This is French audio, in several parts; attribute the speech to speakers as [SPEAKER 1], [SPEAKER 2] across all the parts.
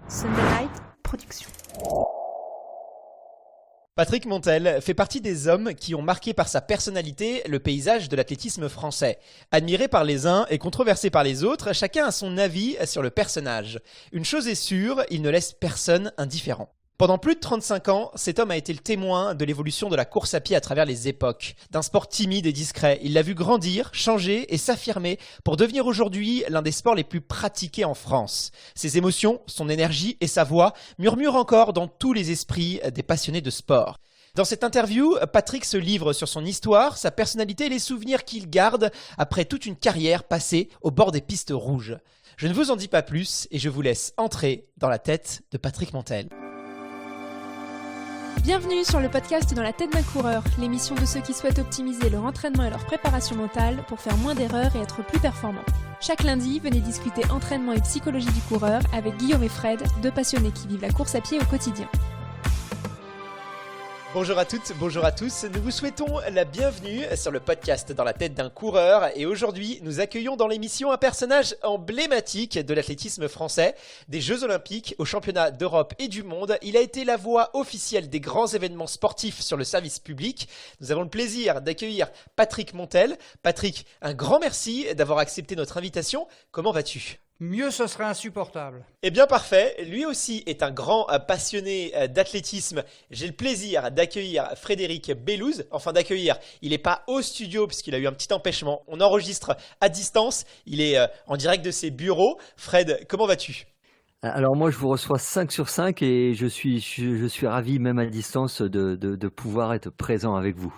[SPEAKER 1] Sunday Night Production.
[SPEAKER 2] Patrick Montel fait partie des hommes qui ont marqué par sa personnalité le paysage de l'athlétisme français. Admiré par les uns et controversé par les autres, chacun a son avis sur le personnage. Une chose est sûre, il ne laisse personne indifférent. Pendant plus de 35 ans, cet homme a été le témoin de l'évolution de la course à pied à travers les époques. D'un sport timide et discret, il l'a vu grandir, changer et s'affirmer pour devenir aujourd'hui l'un des sports les plus pratiqués en France. Ses émotions, son énergie et sa voix murmurent encore dans tous les esprits des passionnés de sport. Dans cette interview, Patrick se livre sur son histoire, sa personnalité et les souvenirs qu'il garde après toute une carrière passée au bord des pistes rouges. Je ne vous en dis pas plus et je vous laisse entrer dans la tête de Patrick Montel.
[SPEAKER 1] Bienvenue sur le podcast Dans la tête d'un coureur, l'émission de ceux qui souhaitent optimiser leur entraînement et leur préparation mentale pour faire moins d'erreurs et être plus performants. Chaque lundi, venez discuter entraînement et psychologie du coureur avec Guillaume et Fred, deux passionnés qui vivent la course à pied au quotidien.
[SPEAKER 2] Bonjour à toutes, bonjour à tous, nous vous souhaitons la bienvenue sur le podcast Dans la tête d'un coureur et aujourd'hui nous accueillons dans l'émission un personnage emblématique de l'athlétisme français, des Jeux Olympiques aux championnats d'Europe et du monde. Il a été la voix officielle des grands événements sportifs sur le service public. Nous avons le plaisir d'accueillir Patrick Montel. Patrick, un grand merci d'avoir accepté notre invitation. Comment vas-tu ?
[SPEAKER 3] Mieux, ce serait insupportable.
[SPEAKER 2] Eh bien parfait, lui aussi est un grand passionné d'athlétisme. J'ai le plaisir d'accueillir Frédéric Bellouz. Enfin d'accueillir, il n'est pas au studio puisqu'il a eu un petit empêchement. On enregistre à distance, il est en direct de ses bureaux. Fred, comment vas-tu ?
[SPEAKER 4] Alors moi je vous reçois 5 sur 5 et je suis ravi même à distance de pouvoir être présent avec vous.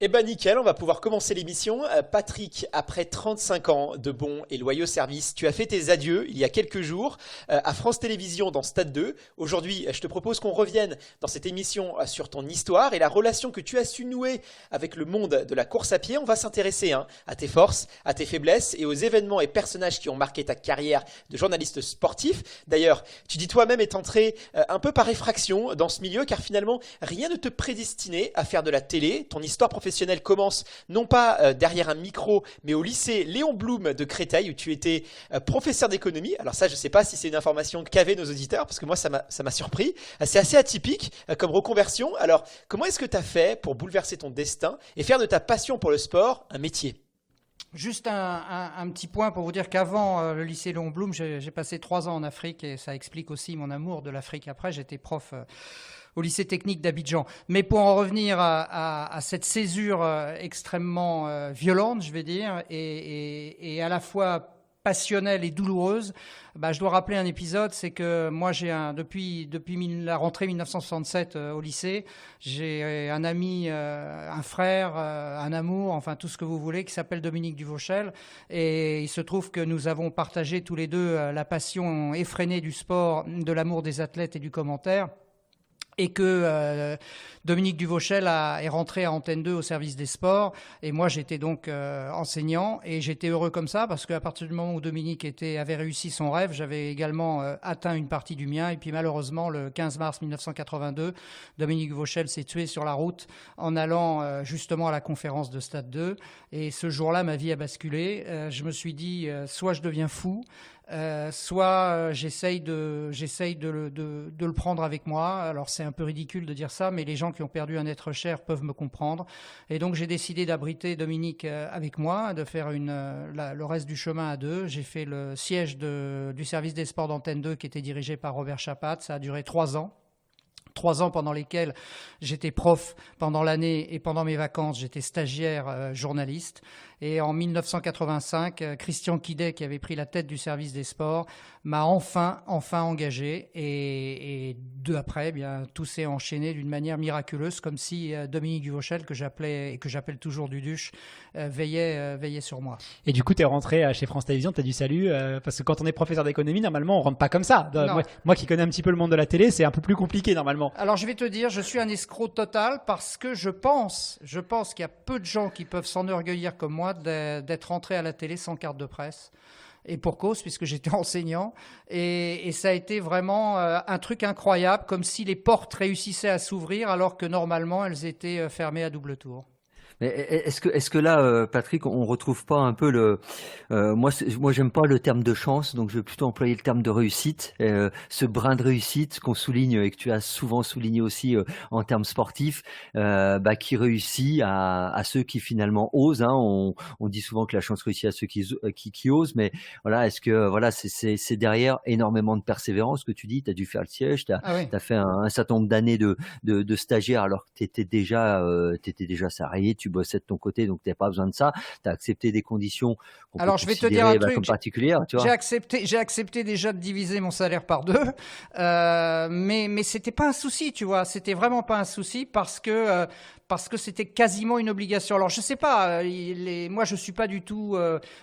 [SPEAKER 2] Eh ben nickel, on va pouvoir commencer l'émission. Patrick, après 35 ans de bons et loyaux services, tu as fait tes adieux il y a quelques jours à France Télévisions dans Stade 2. Aujourd'hui, je te propose qu'on revienne dans cette émission sur ton histoire et la relation que tu as su nouer avec le monde de la course à pied. On va s'intéresser à tes forces, à tes faiblesses et aux événements et personnages qui ont marqué ta carrière de journaliste sportif. D'ailleurs, tu dis toi-même être entré un peu par effraction dans ce milieu car finalement, rien ne te prédestinait à faire de la télé. Ton histoire professionnelle commence non pas derrière un micro, mais au lycée Léon Blum de Créteil où tu étais professeur d'économie. Alors ça, je ne sais pas si c'est une information qu'avaient nos auditeurs, parce que moi, ça m'a surpris. C'est assez atypique comme reconversion. Alors, comment est-ce que tu as fait pour bouleverser ton destin et faire de ta passion pour le sport un métier ?
[SPEAKER 3] Juste un petit point pour vous dire qu'avant le lycée Léon Blum, j'ai passé 3 ans en Afrique et ça explique aussi mon amour de l'Afrique. Après, j'étais prof au lycée technique d'Abidjan. Mais pour en revenir à cette césure extrêmement violente, je vais dire, et à la fois passionnelle et douloureuse, je dois rappeler un épisode, c'est que moi depuis la rentrée 1967 au lycée, j'ai un ami, un frère, un amour, enfin tout ce que vous voulez, qui s'appelle Dominique Duvauchel, et il se trouve que nous avons partagé tous les deux la passion effrénée du sport, de l'amour des athlètes et du commentaire. Et que Dominique Duvauchel est rentré à Antenne 2 au service des sports. Et moi, j'étais donc enseignant. Et j'étais heureux comme ça parce qu'à partir du moment où Dominique avait réussi son rêve, j'avais également atteint une partie du mien. Et puis malheureusement, le 15 mars 1982, Dominique Duvauchel s'est tué sur la route en allant justement à la conférence de Stade 2. Et ce jour-là, ma vie a basculé. Je me suis dit, soit je deviens fou, soit j'essaye de le prendre avec moi. Alors c'est un peu ridicule de dire ça, mais les gens qui ont perdu un être cher peuvent me comprendre. Et donc j'ai décidé d'abriter Dominique avec moi, de faire le reste du chemin à deux. J'ai fait le siège du service des sports d'Antenne 2 qui était dirigé par Robert Chapat. Ça a duré 3 ans. 3 ans pendant lesquels j'étais prof pendant l'année et pendant mes vacances, j'étais stagiaire journaliste. Et en 1985, Christian Quidet, qui avait pris la tête du service des sports, m'a enfin engagé. Et deux après, tout s'est enchaîné d'une manière miraculeuse, comme si Dominique Duvauchel, que j'appelais et que j'appelle toujours Duduche, veillait sur moi.
[SPEAKER 5] Et du coup, tu es rentré chez France Télévisions, tu as dit salut, parce que quand on est professeur d'économie, normalement, on rentre pas comme ça. Moi qui connais un petit peu le monde de la télé, c'est un peu plus compliqué normalement.
[SPEAKER 3] Alors, je vais te dire, je suis un escroc total parce que je pense qu'il y a peu de gens qui peuvent s'enorgueillir comme moi d'être rentré à la télé sans carte de presse. Et pour cause, puisque j'étais enseignant. Et ça a été vraiment un truc incroyable, comme si les portes réussissaient à s'ouvrir alors que normalement, elles étaient fermées à double tour.
[SPEAKER 4] Est-ce que là, Patrick, on retrouve pas un peu moi, j'aime pas le terme de chance, donc je vais plutôt employer le terme de réussite. Ce brin de réussite qu'on souligne et que tu as souvent souligné aussi en termes sportifs, qui réussit à ceux qui finalement osent. Hein. On dit souvent que la chance réussit à ceux qui osent, mais voilà, est-ce que voilà, c'est derrière énormément de persévérance que tu dis. Tu as dû faire le siège, tu as fait un certain nombre d'années de stagiaire alors que tu étais déjà salarié, tu bossais de ton côté, donc tu n'avais pas besoin de ça. Tu as accepté des conditions qu'on
[SPEAKER 3] Alors,
[SPEAKER 4] peut
[SPEAKER 3] je vais te dire un
[SPEAKER 4] considérer
[SPEAKER 3] truc.
[SPEAKER 4] comme particulières. Tu vois.
[SPEAKER 3] J'ai accepté déjà de diviser mon salaire par 2, mais c'était pas un souci, tu vois. C'était vraiment pas un souci parce que c'était quasiment une obligation. Alors, je sais pas, moi, je suis pas du tout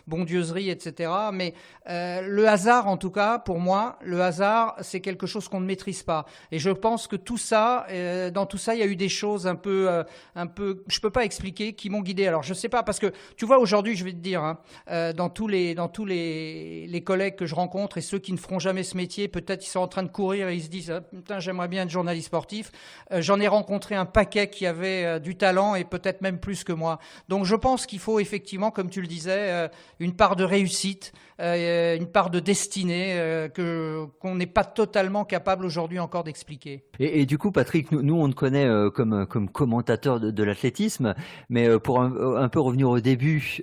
[SPEAKER 3] bondieuserie, etc. Mais le hasard, en tout cas, pour moi, le hasard, c'est quelque chose qu'on ne maîtrise pas. Et je pense que tout ça, dans tout ça, il y a eu des choses un peu, je peux pas expliquer, qui m'ont guidé. Alors, je sais pas, parce que tu vois, aujourd'hui, je vais te dire, hein, dans tous les collègues que je rencontre et ceux qui ne feront jamais ce métier, peut-être ils sont en train de courir et ils se disent putain, j'aimerais bien être journaliste sportif. J'en ai rencontré un paquet qui avait du talent et peut-être même plus que moi. Donc je pense qu'il faut effectivement, comme tu le disais, une part de réussite, une part de destinée qu'on n'est pas totalement capable aujourd'hui encore d'expliquer.
[SPEAKER 4] Et du coup, Patrick, nous on te connaît comme commentateur de l'athlétisme, mais pour un peu revenir au début,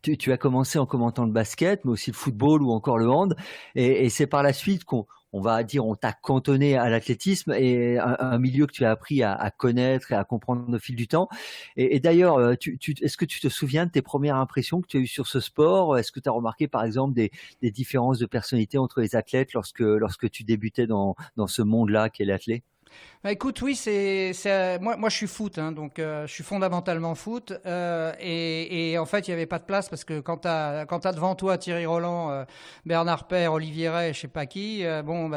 [SPEAKER 4] tu as commencé en commentant le basket, mais aussi le football ou encore le hand, et c'est par la suite on va dire, on t'a cantonné à l'athlétisme et un milieu que tu as appris à connaître et à comprendre au fil du temps. Et d'ailleurs, est-ce que tu te souviens de tes premières impressions que tu as eues sur ce sport? Est-ce que tu as remarqué, par exemple, des différences de personnalité entre les athlètes lorsque tu débutais dans ce monde-là qu'est l'athlète?
[SPEAKER 3] Bah, écoute, oui, moi je suis foot, hein, donc je suis fondamentalement foot, et en fait il y avait pas de place parce que quand t'as devant toi Thierry Roland, Bernard Père, Olivier Ray, je sais pas qui,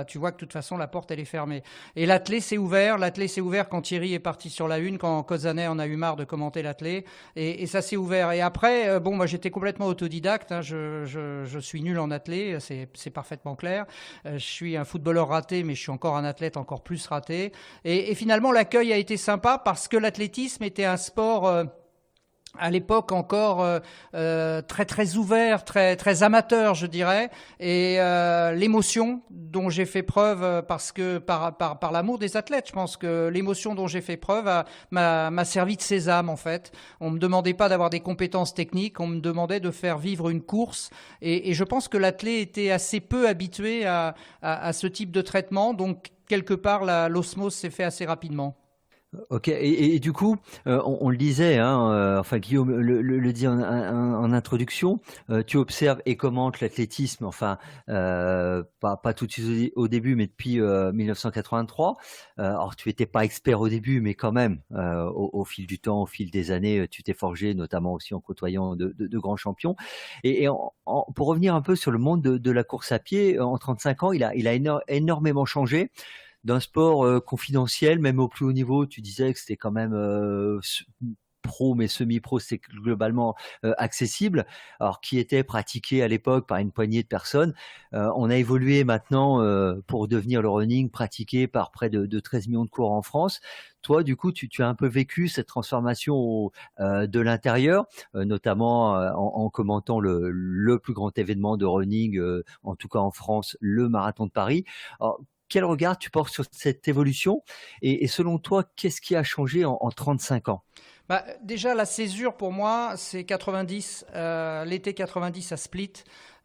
[SPEAKER 3] tu vois que de toute façon la porte elle est fermée. Et l'athlé s'est ouvert quand Thierry est parti sur la une, quand Cozanet en a eu marre de commenter l'athlé, et ça s'est ouvert. Et après, moi j'étais complètement autodidacte, hein, je suis nul en athlé, c'est parfaitement clair. Je suis un footballeur raté, mais je suis encore un athlète encore plus raté. Et finalement, l'accueil a été sympa parce que l'athlétisme était un sport à l'époque encore très très ouvert, très très amateur, je dirais. Et l'émotion dont j'ai fait preuve, parce que par l'amour des athlètes, je pense que l'émotion dont j'ai fait preuve m'a servi de sésame en fait. On me demandait pas d'avoir des compétences techniques, on me demandait de faire vivre une course. Et je pense que l'athlète était assez peu habitué à ce type de traitement, donc quelque part, l'osmose s'est fait assez rapidement.
[SPEAKER 4] Ok, et du coup, on le disait, hein, enfin Guillaume le dit en introduction, tu observes et commentes l'athlétisme, enfin pas tout de suite au début, mais depuis 1983. Alors tu étais pas expert au début, mais quand même, au fil du temps, au fil des années, tu t'es forgé, notamment aussi en côtoyant de grands champions. Et pour revenir un peu sur le monde de la course à pied, en 35 ans, il a énormément changé. D'un sport confidentiel, même au plus haut niveau, tu disais que c'était quand même pro, mais semi-pro, c'est globalement accessible. Alors, qui était pratiqué à l'époque par une poignée de personnes. On a évolué maintenant pour devenir le running pratiqué par près de 13 millions de coureurs en France. Toi, du coup, tu as un peu vécu cette transformation de l'intérieur, notamment en commentant le plus grand événement de running, en tout cas en France, le marathon de Paris. Alors, quel regard tu portes sur cette évolution et selon toi, qu'est-ce qui a changé en 35 ans?
[SPEAKER 3] Déjà, la césure pour moi, c'est 90, l'été 90 à Split.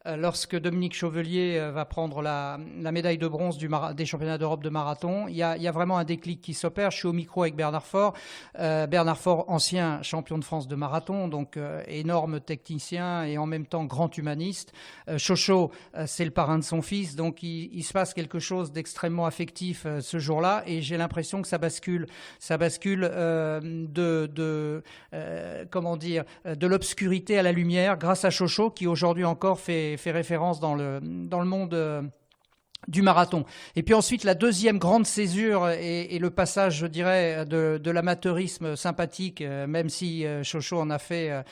[SPEAKER 3] Lorsque Dominique Chauvelier va prendre la médaille de bronze des championnats d'Europe de marathon, il y a vraiment un déclic qui s'opère. Je suis au micro avec Bernard Faure. Bernard Faure, ancien champion de France de marathon, donc énorme technicien et en même temps grand humaniste. Chocho, c'est le parrain de son fils, donc il se passe quelque chose d'extrêmement affectif ce jour-là, et j'ai l'impression que ça bascule de l'obscurité à la lumière grâce à Chocho qui aujourd'hui encore fait référence dans le monde du marathon. Et puis ensuite, la deuxième grande césure et le passage, je dirais, de l'amateurisme sympathique, même si Chocho en a fait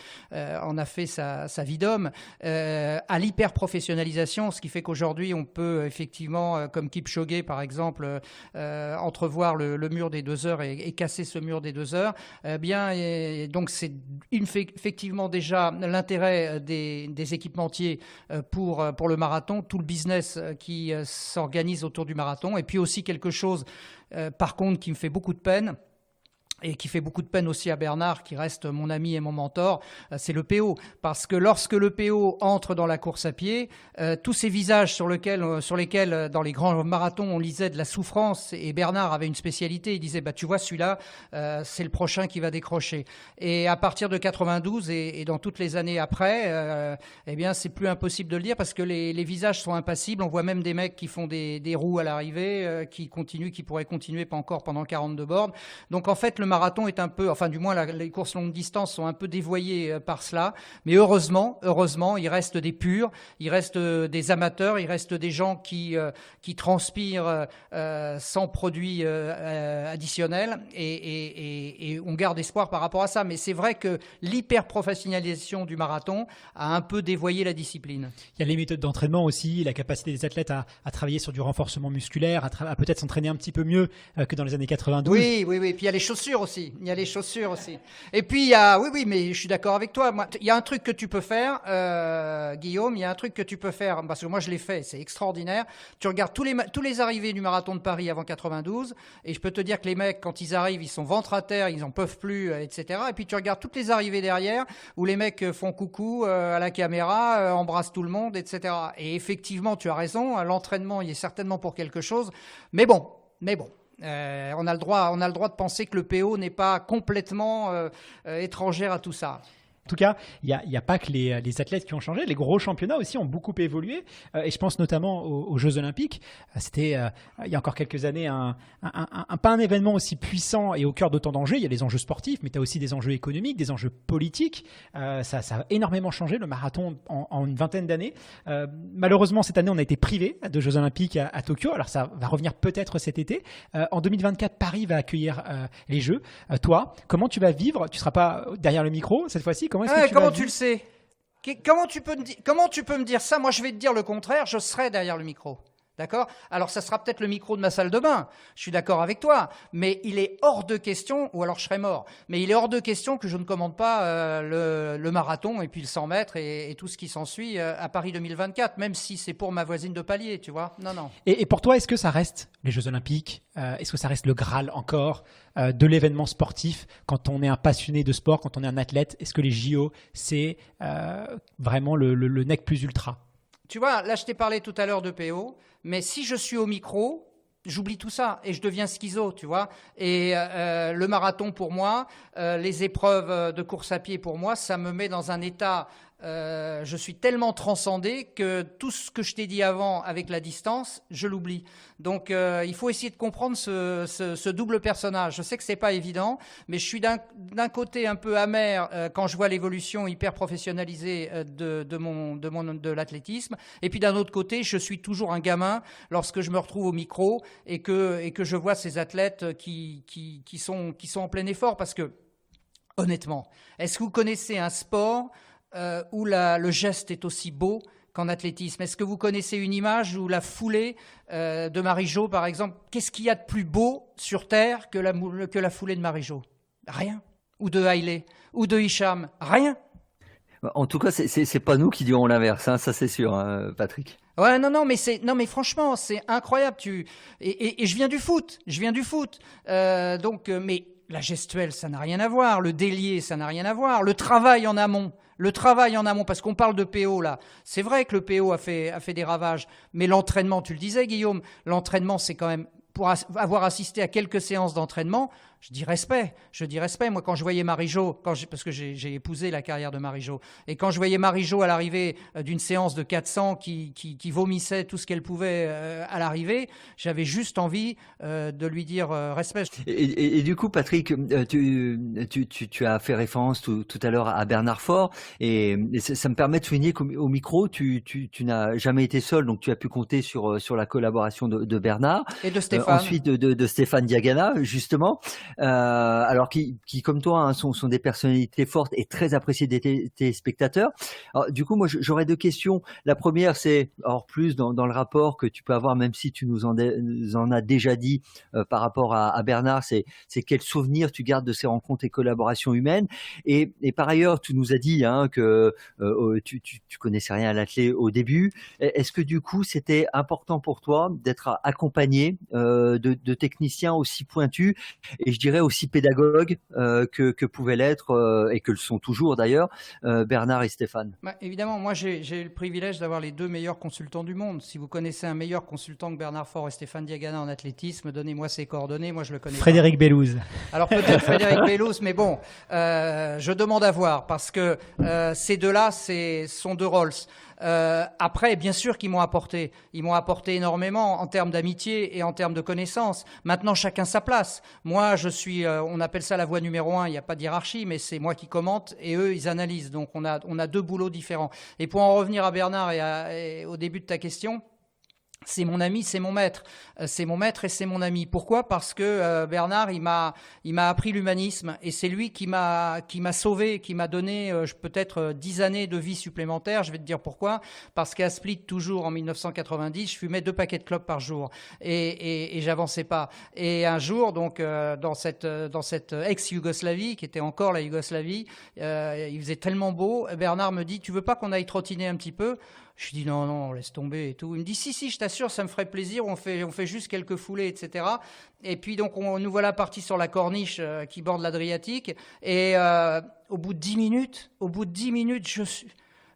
[SPEAKER 3] sa vie d'homme, à l'hyper-professionnalisation, ce qui fait qu'aujourd'hui, on peut effectivement, comme Kipchoge par exemple, entrevoir le mur des 2 heures et casser ce mur des 2 heures. Et donc, c'est effectivement déjà l'intérêt des équipementiers pour le marathon, tout le business qui s'organise autour du marathon. Et puis aussi quelque chose, par contre, qui me fait beaucoup de peine, et qui fait beaucoup de peine aussi à Bernard, qui reste mon ami et mon mentor, c'est le PO. Parce que lorsque le PO entre dans la course à pied, tous ces visages sur lesquels, dans les grands marathons, on lisait de la souffrance, et Bernard avait une spécialité, il disait, tu vois, celui-là, c'est le prochain qui va décrocher. Et à partir de 92 et dans toutes les années après, c'est plus impossible de le dire, parce que les visages sont impassibles. On voit même des mecs qui font des roues à l'arrivée, qui pourraient continuer pas encore pendant 42 bornes. Donc en fait, le marathon est un peu, enfin du moins les courses longue distance sont un peu dévoyées par cela, mais heureusement, il reste des purs, il reste des amateurs, il reste des gens qui transpirent sans produits additionnels, et on garde espoir par rapport à ça. Mais c'est vrai que l'hyper-professionnalisation du marathon a un peu dévoyé la discipline.
[SPEAKER 5] Il y a les méthodes d'entraînement aussi, la capacité des athlètes à travailler sur du renforcement musculaire, à peut-être s'entraîner un petit peu mieux que dans les années 92.
[SPEAKER 3] Oui. Puis il y a les chaussures aussi. Et puis il y a, oui, mais je suis d'accord avec toi. Il y a un truc que tu peux faire, Guillaume. Il y a un truc que tu peux faire, parce que moi je l'ai fait. C'est extraordinaire. Tu regardes tous les arrivés du marathon de Paris avant 92, et je peux te dire que les mecs, quand ils arrivent, ils sont ventre à terre, ils en peuvent plus, etc. Et puis tu regardes toutes les arrivées derrière, où les mecs font coucou à la caméra, embrassent tout le monde, etc. Et effectivement, tu as raison. L'entraînement, il est certainement pour quelque chose. Mais bon. On a le droit de penser que le PO n'est pas complètement étrangère à tout ça.
[SPEAKER 5] En tout cas, il n'y a pas que les athlètes qui ont changé, les gros championnats aussi ont beaucoup évolué, et je pense notamment aux Jeux Olympiques. C'était, il y a encore quelques années, pas un événement aussi puissant et au cœur d'autant d'enjeux. Il y a les enjeux sportifs, mais tu as aussi des enjeux économiques, des enjeux politiques. Ça a énormément changé, le marathon, en une vingtaine d'années. Malheureusement, cette année, on a été privé de Jeux Olympiques à Tokyo. Alors ça va revenir peut-être cet été. En 2024, Paris va accueillir les Jeux. Toi, comment tu vas vivre? Tu ne seras pas derrière le micro cette fois-ci.
[SPEAKER 3] Comment tu le sais? Comment tu peux me dire ça? Moi, je vais te dire le contraire. Je serai derrière le micro. D'accord? Alors, ça sera peut-être le micro de ma salle de bain. Je suis d'accord avec toi. Mais il est hors de question, ou alors je serai mort, mais il est hors de question que je ne commande pas le marathon et puis le 100 mètres et tout ce qui s'ensuit à Paris 2024, même si c'est pour ma voisine de palier, tu vois? Non.
[SPEAKER 5] Et pour toi, est-ce que ça reste les Jeux Olympiques? Est-ce que ça reste le Graal encore de l'événement sportif quand on est un passionné de sport, quand on est un athlète? Est-ce que les JO, c'est vraiment le nec plus ultra?
[SPEAKER 3] Tu vois, là, je t'ai parlé tout à l'heure de PO, mais si je suis au micro, j'oublie tout ça et je deviens schizo, tu vois. Et le marathon, pour moi, les épreuves de course à pied, pour moi, ça me met dans un état... je suis tellement transcendé que tout ce que je t'ai dit avant avec la distance, je l'oublie. Donc il faut essayer de comprendre ce double personnage. Je sais que c'est pas évident, mais je suis d'un côté un peu amer quand je vois l'évolution hyper professionnalisée de l'athlétisme, et puis d'un autre côté, je suis toujours un gamin lorsque je me retrouve au micro et que je vois ces athlètes qui sont en plein effort. Parce que honnêtement, est-ce que vous connaissez un sport où le geste est aussi beau qu'en athlétisme? Est-ce que vous connaissez une image où la foulée de Marie-Jo, par exemple, qu'est-ce qu'il y a de plus beau sur Terre que la foulée de Marie-Jo? Rien. Ou de Hailey, ou de Hicham, rien.
[SPEAKER 4] En tout cas, c'est pas nous qui dirons l'inverse, hein, ça c'est sûr, hein, Patrick.
[SPEAKER 3] Ouais, non, mais franchement, c'est incroyable. Et je viens du foot. Mais la gestuelle, ça n'a rien à voir. Le délié, ça n'a rien à voir. Le travail en amont, parce qu'on parle de PO là. C'est vrai que le PO a fait des ravages, mais l'entraînement, tu le disais, Guillaume, l'entraînement, c'est quand même pour avoir assisté à quelques séances d'entraînement, je dis respect. Moi, quand je voyais Marie-Jo, parce que j'ai épousé la carrière de Marie-Jo, et quand je voyais Marie-Jo à l'arrivée d'une séance de 400 qui vomissait tout ce qu'elle pouvait à l'arrivée, j'avais juste envie de lui dire respect.
[SPEAKER 4] Et du coup, Patrick, tu as fait référence tout à l'heure à Bernard Faure, et ça me permet de souligner qu'au micro, tu n'as jamais été seul, donc tu as pu compter sur la collaboration de Bernard.
[SPEAKER 3] Et de Stéphane.
[SPEAKER 4] Ensuite de Stéphane Diagana, justement. Alors qui comme toi hein, sont des personnalités fortes et très appréciées des téléspectateurs. Alors, du coup, moi j'aurais deux questions. La première, c'est alors plus dans le rapport que tu peux avoir, même si tu nous en as déjà dit par rapport à Bernard, c'est quel souvenir tu gardes de ces rencontres et collaborations humaines. Et par ailleurs, tu nous as dit hein, que tu connaissais rien à l'athlé au début. Est-ce que du coup, c'était important pour toi d'être accompagné de techniciens aussi pointus et je dirais aussi pédagogues que pouvaient l'être et que le sont toujours d'ailleurs Bernard et Stéphane?
[SPEAKER 3] Évidemment, moi j'ai eu le privilège d'avoir les deux meilleurs consultants du monde. Si vous connaissez un meilleur consultant que Bernard Faure et Stéphane Diagana en athlétisme, donnez-moi ses coordonnées, moi je le connais.
[SPEAKER 5] Frédéric Bellouz.
[SPEAKER 3] Alors peut-être Frédéric Bellouz, mais bon, je demande à voir parce que ces deux-là, sont deux Rolls. Après, bien sûr qu'ils m'ont apporté. Ils m'ont apporté énormément en termes d'amitié et en termes de connaissances. Maintenant, chacun sa place. Moi, je suis, on appelle ça la voie numéro 1. Il n'y a pas de hiérarchie, mais c'est moi qui commente et eux, ils analysent. Donc, on a deux boulots différents. Et pour en revenir à Bernard et au début de ta question, c'est mon ami, c'est mon maître. C'est mon maître et c'est mon ami. Pourquoi ? Parce que Bernard, il m'a appris l'humanisme et c'est lui qui m'a sauvé, qui m'a donné peut-être 10 années de vie supplémentaire. Je vais te dire pourquoi. Parce qu'à Split, toujours en 1990, je fumais 2 paquets de clopes par jour et j'avançais pas. Et un jour, donc dans cette ex-Yougoslavie, qui était encore la Yougoslavie, il faisait tellement beau. Bernard me dit, tu veux pas qu'on aille trottiner un petit peu ? Je dis non, laisse tomber et tout. Il me dit si, je t'assure, ça me ferait plaisir. On fait juste quelques foulées, etc. Et puis donc nous voilà partis sur la corniche qui borde l'Adriatique. Et au bout de 10 minutes,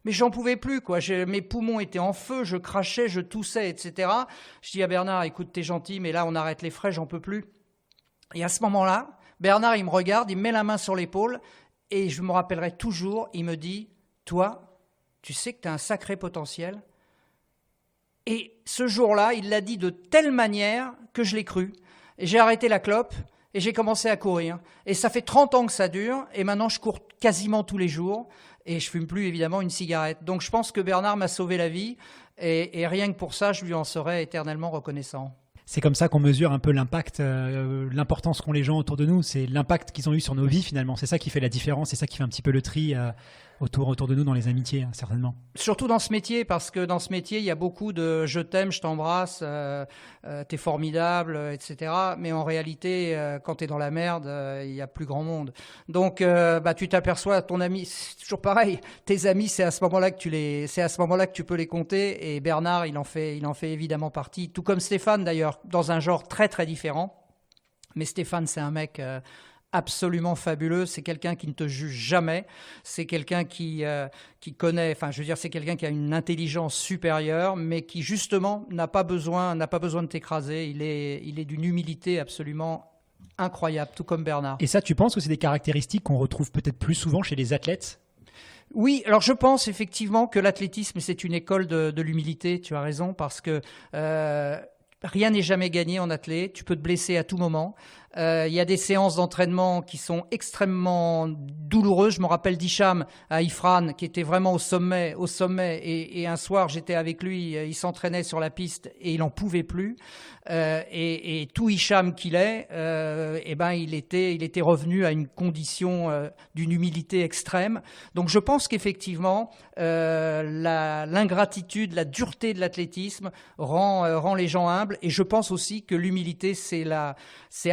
[SPEAKER 3] mais j'en pouvais plus quoi. Mes poumons étaient en feu, je crachais, je toussais, etc. Je dis à Bernard, écoute, t'es gentil, mais là on arrête les frais, j'en peux plus. Et à ce moment-là, Bernard il me regarde, il me met la main sur l'épaule et je me rappellerai toujours. Il me dit, toi. Tu sais que tu as un sacré potentiel. Et ce jour-là, il l'a dit de telle manière que je l'ai cru. Et j'ai arrêté la clope et j'ai commencé à courir. Et ça fait 30 ans que ça dure. Et maintenant, je cours quasiment tous les jours. Et je fume plus, évidemment, une cigarette. Donc, je pense que Bernard m'a sauvé la vie. Et rien que pour ça, je lui en serai éternellement reconnaissant.
[SPEAKER 5] C'est comme ça qu'on mesure un peu l'impact, l'importance qu'ont les gens autour de nous. C'est l'impact qu'ils ont eu sur nos vies, finalement. C'est ça qui fait la différence. C'est ça qui fait un petit peu le tri autour de nous dans les amitiés, hein, certainement. Surtout dans ce métier, parce que dans ce métier, il y a beaucoup de « je t'aime, je t'embrasse, t'es formidable », etc. Mais en réalité, quand t'es dans la merde, il y a plus grand monde. Donc, tu t'aperçois, ton ami, c'est toujours pareil. Tes amis, c'est à ce moment-là que tu peux les compter. Et Bernard, il en fait évidemment partie. Tout comme Stéphane, d'ailleurs, dans un genre très, très différent. Mais Stéphane, c'est un mec absolument fabuleux. C'est quelqu'un qui ne te juge jamais. C'est quelqu'un qui connaît, c'est quelqu'un qui a une intelligence supérieure, mais qui justement n'a pas besoin de t'écraser. Il est d'une humilité absolument incroyable, tout comme Bernard. Et ça, tu penses que c'est des caractéristiques qu'on retrouve peut-être plus souvent chez les athlètes ? Oui, alors je pense effectivement que l'athlétisme, c'est une école de l'humilité. Tu as raison, parce que rien n'est jamais gagné en athlète. Tu peux te blesser à tout moment. Il y a des séances d'entraînement qui sont extrêmement douloureuses. Je me rappelle d'Hicham à Ifrane qui était vraiment au sommet. Et un soir, j'étais avec lui, il s'entraînait sur la piste et il en pouvait plus. Et tout Hicham qu'il est, il était revenu à une condition d'une humilité extrême. Donc je pense qu'effectivement, l'ingratitude, la dureté de l'athlétisme rend les gens humbles. Et je pense aussi que l'humilité, c'est à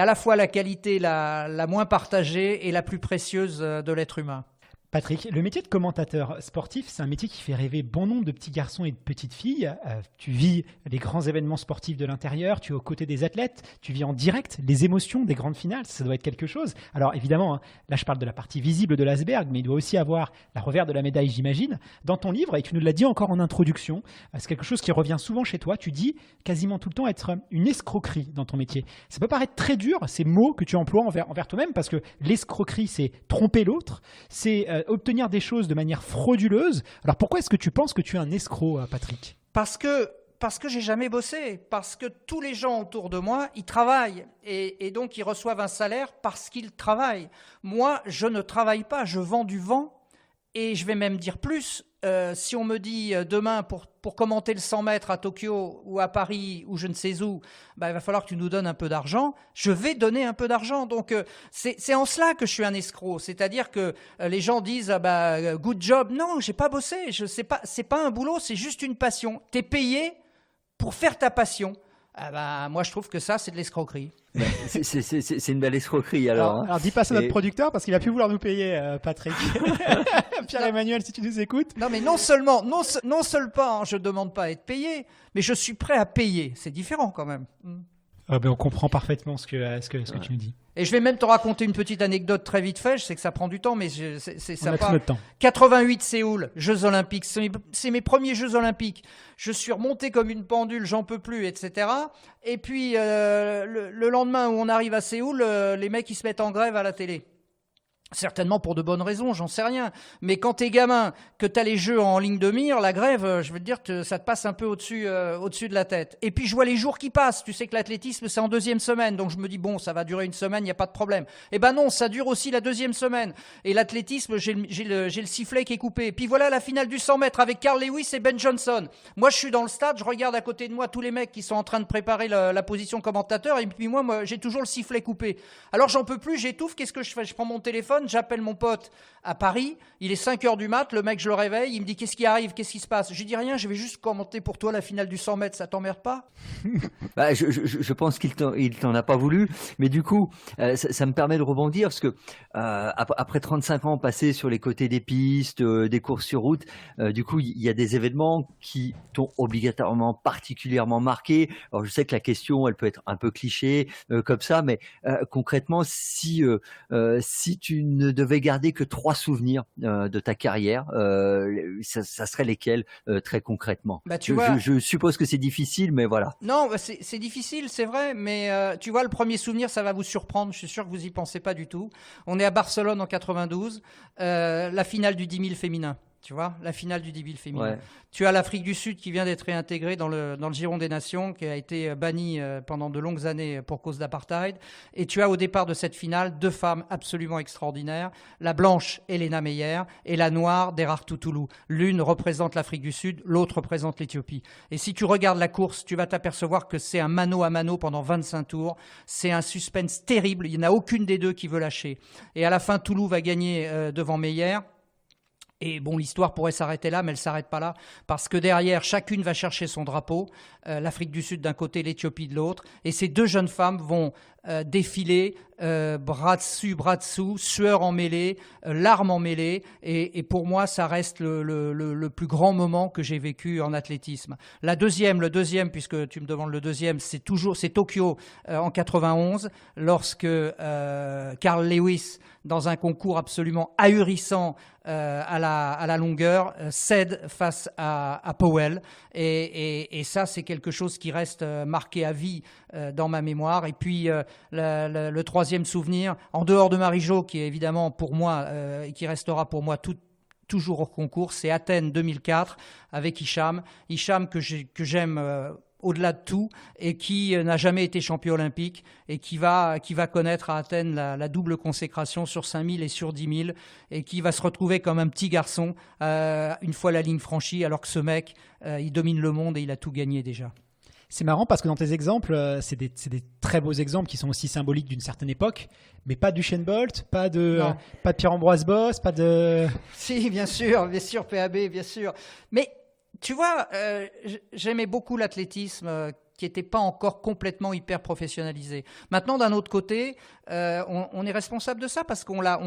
[SPEAKER 5] la fois la qualité la moins partagée et la plus précieuse de l'être humain. Patrick, le métier de commentateur sportif, c'est un métier qui fait rêver bon nombre de petits garçons et de petites filles. Tu vis les grands événements sportifs de l'intérieur, tu es aux côtés des athlètes, tu vis en direct les émotions des grandes finales, ça doit être quelque chose. Alors évidemment, là je parle de la partie visible de l'iceberg, mais il doit aussi avoir la revers de la médaille, j'imagine. Dans ton livre, et tu nous l'as dit encore en introduction, c'est quelque chose qui revient souvent chez toi, tu dis quasiment tout le temps être une escroquerie dans ton métier. Ça peut paraître très dur, ces mots que tu emploies envers toi-même, parce que l'escroquerie, c'est tromper l'autre, c'est obtenir des choses de manière frauduleuse. Alors pourquoi est-ce que tu penses que tu es un escroc, Patrick ?
[SPEAKER 3] Parce que j'ai jamais bossé, parce que tous les gens autour de moi, ils travaillent et donc ils reçoivent un salaire parce qu'ils travaillent. Moi, je ne travaille pas, je vends du vent et je vais même dire plus. Si on me dit demain pour commenter le 100 mètres à Tokyo ou à Paris ou je ne sais où, il va falloir que tu nous donnes un peu d'argent, je vais donner un peu d'argent. Donc c'est en cela que je suis un escroc. C'est-à-dire que les gens disent good job. Non, j'ai pas bossé. C'est pas un boulot, c'est juste une passion. T'es payé pour faire ta passion. Moi, je trouve que ça, c'est de l'escroquerie.
[SPEAKER 4] C'est une belle escroquerie alors.
[SPEAKER 5] Alors dis pas ça à notre producteur parce qu'il va plus vouloir nous payer, Patrick. Pierre-Emmanuel, si tu nous écoutes.
[SPEAKER 3] Non, mais non seulement je demande pas à être payé, mais je suis prêt à payer. C'est différent quand même.
[SPEAKER 5] On comprend parfaitement ce que tu nous dis.
[SPEAKER 3] Et je vais même te raconter une petite anecdote très vite fait. Je sais que ça prend du temps, mais
[SPEAKER 5] ça part.
[SPEAKER 3] 88 Séoul, Jeux Olympiques. C'est mes premiers Jeux Olympiques. Je suis remonté comme une pendule, j'en peux plus, etc. Et puis le lendemain où on arrive à Séoul, les mecs ils se mettent en grève à la télé. Certainement pour de bonnes raisons, j'en sais rien. Mais quand t'es gamin, que t'as les jeux en ligne de mire, la grève, je veux te dire, ça te passe un peu au-dessus de la tête. Et puis je vois les jours qui passent. Tu sais que l'athlétisme, c'est en 2e semaine. Donc je me dis, bon, ça va durer une semaine, il n'y a pas de problème. Eh ben non, ça dure aussi la 2e semaine. Et l'athlétisme, j'ai le sifflet qui est coupé. Et puis voilà la finale du 100 mètres avec Carl Lewis et Ben Johnson. Moi, je suis dans le stade, je regarde à côté de moi tous les mecs qui sont en train de préparer la position commentateur. Et puis moi, j'ai toujours le sifflet coupé. Alors j'en peux plus, j'étouffe. Qu'est-ce que je fais ? Je prends mon téléphone, j'appelle mon pote à Paris, il est 5h du mat, le mec je le réveille, il me dit qu'est-ce qui arrive, qu'est-ce qui se passe ? Je lui dis rien, je vais juste commenter pour toi la finale du 100 mètres, ça t'emmerde pas ?
[SPEAKER 4] Je pense qu'il t'en a pas voulu, mais du coup ça me permet de rebondir parce que après 35 ans passés sur les côtés des pistes, des courses sur route, du coup il y a des événements qui t'ont obligatoirement particulièrement marqué. Alors je sais que la question elle peut être un peu cliché comme ça, mais concrètement si tu ne devais garder que 3 souvenirs de ta carrière, ça serait lesquels très concrètement ? Je suppose que c'est difficile, mais voilà.
[SPEAKER 3] Non, c'est difficile, c'est vrai, mais tu vois, le premier souvenir, ça va vous surprendre. Je suis sûr que vous y pensez pas du tout. On est à Barcelone en 92, la finale du 10 000 féminin. Tu vois, la finale du 10 000 féminin. Ouais. Tu as l'Afrique du Sud qui vient d'être réintégrée dans le giron des nations, qui a été bannie pendant de longues années pour cause d'apartheid. Et tu as au départ de cette finale 2 femmes absolument extraordinaires, la blanche Elena Meyer et la noire Derartu Tulu. L'une représente l'Afrique du Sud, l'autre représente l'Éthiopie. Et si tu regardes la course, tu vas t'apercevoir que c'est un mano à mano pendant 25 tours. C'est un suspense terrible. Il n'y en a aucune des deux qui veut lâcher. Et à la fin, Tulu va gagner devant Meyer. Et bon, l'histoire pourrait s'arrêter là, mais elle ne s'arrête pas là, parce que derrière, chacune va chercher son drapeau, l'Afrique du Sud d'un côté, l'Éthiopie de l'autre, et ces 2 jeunes femmes vont défiler, bras dessus, bras dessous, sueur en mêlée, larmes en mêlée, et pour moi, ça reste le plus grand moment que j'ai vécu en athlétisme. Le deuxième, puisque tu me demandes le deuxième, c'est Tokyo en 91, lorsque Carl Lewis, dans un concours absolument ahurissant à la longueur, cède face à Powell. Et ça, c'est quelque chose qui reste marqué à vie dans ma mémoire. Et puis, le troisième souvenir, en dehors de Marie-Jo, qui est évidemment pour moi, et qui restera pour moi toujours au concours, c'est Athènes 2004 avec Hicham. Hicham que j'aime au-delà de tout, et qui n'a jamais été champion olympique, et qui va connaître à Athènes la double consécration sur 5000 et sur 10 000, et qui va se retrouver comme un petit garçon une fois la ligne franchie, alors que ce mec, il domine le monde et il a tout gagné déjà.
[SPEAKER 5] C'est marrant parce que dans tes exemples, c'est des très beaux exemples qui sont aussi symboliques d'une certaine époque, mais pas d'Usain Bolt, pas de Pierre-Ambroise Bosse, pas de...
[SPEAKER 3] Si, bien sûr, PAB, bien sûr. Mais tu vois, j'aimais beaucoup l'athlétisme qui n'était pas encore complètement hyper professionnalisé. Maintenant, d'un autre côté, on est responsable de ça parce qu'on l'a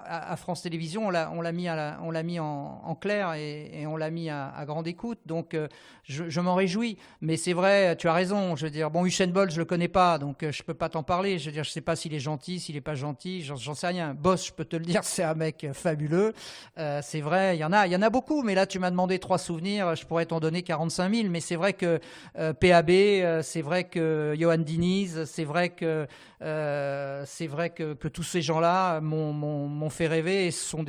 [SPEAKER 3] à France Télévisions, on l'a mis en clair et on l'a mis à grande écoute. Donc, je m'en réjouis. Mais c'est vrai, tu as raison. Je veux dire, bon, Usain Bolt, je le connais pas, donc je peux pas t'en parler. Je veux dire, je sais pas s'il est gentil, s'il est pas gentil. J'en sais rien. Boss, je peux te le dire, c'est un mec fabuleux. C'est vrai, il y en a beaucoup. Mais là, tu m'as demandé 3 souvenirs. Je pourrais t'en donner 45 000. Mais c'est vrai que PAB, c'est vrai que Johan Diniz, c'est vrai que tous ces gens-là m'ont fait rêver et sont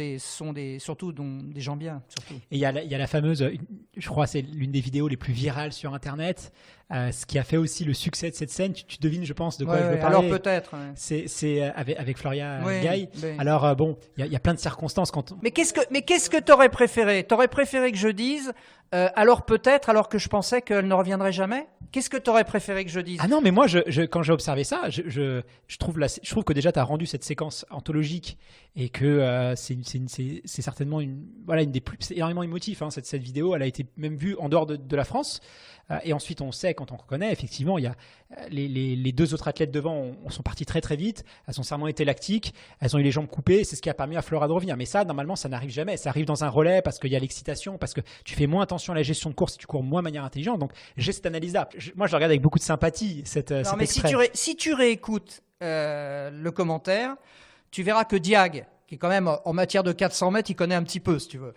[SPEAKER 3] surtout des gens bien. Surtout.
[SPEAKER 5] Et il y a la fameuse, je crois, c'est l'une des vidéos les plus virales sur Internet. Ce qui a fait aussi le succès de cette scène, tu devines, je pense, de quoi je veux parler.
[SPEAKER 3] Alors peut-être. Ouais.
[SPEAKER 5] C'est avec Floria Gaye.
[SPEAKER 3] Oui.
[SPEAKER 5] Alors bon, il y a plein de circonstances quand.
[SPEAKER 3] Mais qu'est-ce que t'aurais préféré ? T'aurais préféré que je dise alors peut-être, alors que je pensais qu'elle ne reviendrait jamais ? Qu'est-ce que t'aurais préféré que je dise ?
[SPEAKER 5] Ah non, mais moi, quand j'ai observé ça, je trouve que déjà tu as rendu cette séquence anthologique et que c'est certainement une des plus, c'est énormément émotif. Hein, cette vidéo, elle a été même vue en dehors de la France. Et ensuite, on sait, quand on reconnaît, effectivement, il y a les 2 autres athlètes devant sont partis très très vite. Elles ont sûrement été lactiques. Elles ont eu les jambes coupées. C'est ce qui a permis à Flora de revenir. Mais ça, normalement, ça n'arrive jamais. Ça arrive dans un relais parce qu'il y a l'excitation, parce que tu fais moins attention à la gestion de course, tu cours moins de manière intelligente. Donc, j'ai cette analyse-là. Moi, je le regarde avec beaucoup de sympathie, cet extrait.
[SPEAKER 3] Si tu réécoutes le commentaire, tu verras que Diag, qui est quand même en matière de 400 mètres, il connaît un petit peu, si tu veux.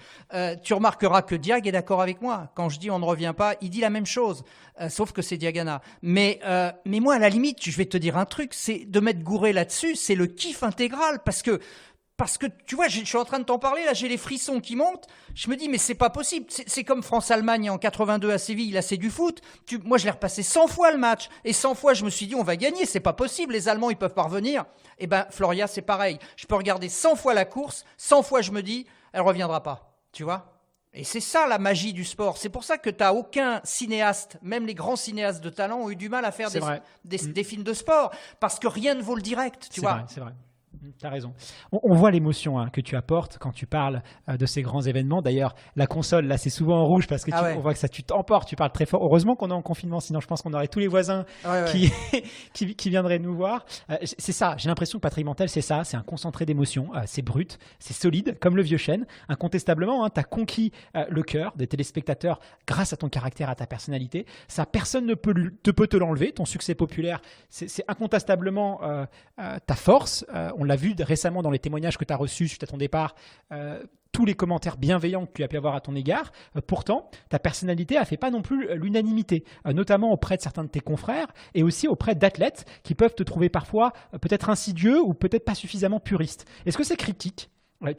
[SPEAKER 3] Tu remarqueras que Diag est d'accord avec moi. Quand je dis on ne revient pas, il dit la même chose, sauf que c'est Diagana. Mais moi, à la limite, je vais te dire un truc, c'est de m'être gouré là-dessus, c'est le kiff intégral, parce que tu vois, je suis en train de t'en parler, là j'ai les frissons qui montent, je me dis mais c'est pas possible, c'est comme France-Allemagne en 82 à Séville, là c'est du foot, moi je l'ai repassé 100 fois le match, et 100 fois je me suis dit on va gagner, c'est pas possible, les Allemands ils peuvent pas revenir. Et ben Floria c'est pareil, je peux regarder 100 fois la course, 100 fois je me dis elle reviendra pas, tu vois. Et c'est ça la magie du sport, c'est pour ça que t'as aucun cinéaste, même les grands cinéastes de talent ont eu du mal à faire des films de sport, parce que rien ne vaut le direct, tu vois.
[SPEAKER 5] C'est vrai. Tu as raison. On voit l'émotion que tu apportes quand tu parles de ces grands événements. D'ailleurs, la console, là, c'est souvent en rouge parce que on voit que ça, tu t'emportes, tu parles très fort. Heureusement qu'on est en confinement, sinon je pense qu'on aurait tous les voisins qui viendraient nous voir. C'est ça, j'ai l'impression que Patrick Mantel, c'est ça, c'est un concentré d'émotions, c'est brut, c'est solide, comme le vieux chêne. Incontestablement, tu as conquis le cœur des téléspectateurs grâce à ton caractère, à ta personnalité. Ça, personne ne peut te l'enlever. Ton succès populaire, c'est incontestablement ta force. On l'a vu récemment dans les témoignages que tu as reçus suite à ton départ, tous les commentaires bienveillants que tu as pu avoir à ton égard. Pourtant, ta personnalité n'a fait pas non plus l'unanimité, notamment auprès de certains de tes confrères et aussi auprès d'athlètes qui peuvent te trouver parfois peut-être insidieux ou peut-être pas suffisamment puriste. Est-ce que ces critiques,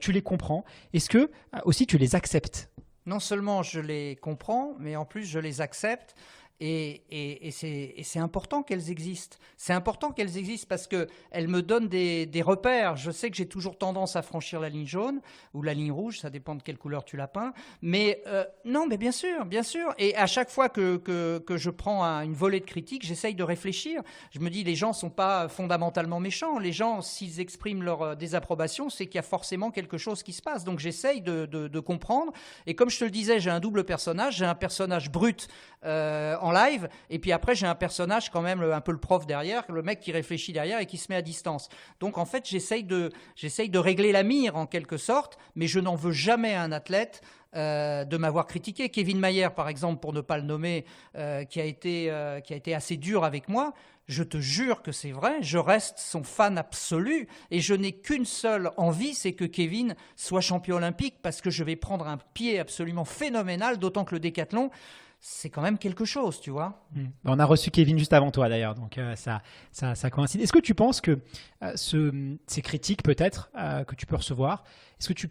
[SPEAKER 5] tu les comprends ? Est-ce que aussi tu les acceptes ?
[SPEAKER 3] Non seulement je les comprends, mais en plus je les accepte. Et c'est important qu'elles existent. C'est important qu'elles existent parce qu'elles me donnent des repères. Je sais que j'ai toujours tendance à franchir la ligne jaune ou la ligne rouge, ça dépend de quelle couleur tu la peins. Mais non, mais bien sûr. Et à chaque fois que je prends une volée de critiques, j'essaye de réfléchir. Je me dis, les gens ne sont pas fondamentalement méchants. Les gens, s'ils expriment leur désapprobation, c'est qu'il y a forcément quelque chose qui se passe. Donc j'essaye de comprendre. Et comme je te le disais, j'ai un double personnage. J'ai un personnage brut en live, et puis après j'ai un personnage quand même un peu le prof derrière, le mec qui réfléchit derrière et qui se met à distance. Donc en fait j'essaye de régler la mire en quelque sorte, mais je n'en veux jamais à un athlète de m'avoir critiqué. Kevin Mayer par exemple, pour ne pas le nommer, qui a été assez dur avec moi. Je te jure que c'est vrai, je reste son fan absolu et je n'ai qu'une seule envie, c'est que Kevin soit champion olympique, parce que je vais prendre un pied absolument phénoménal, d'autant que le décathlon, c'est quand même quelque chose, tu vois.
[SPEAKER 5] On a reçu Kevin juste avant toi d'ailleurs, donc ça coïncide. Est-ce que tu penses que ces critiques peut-être que tu peux recevoir, est-ce que tu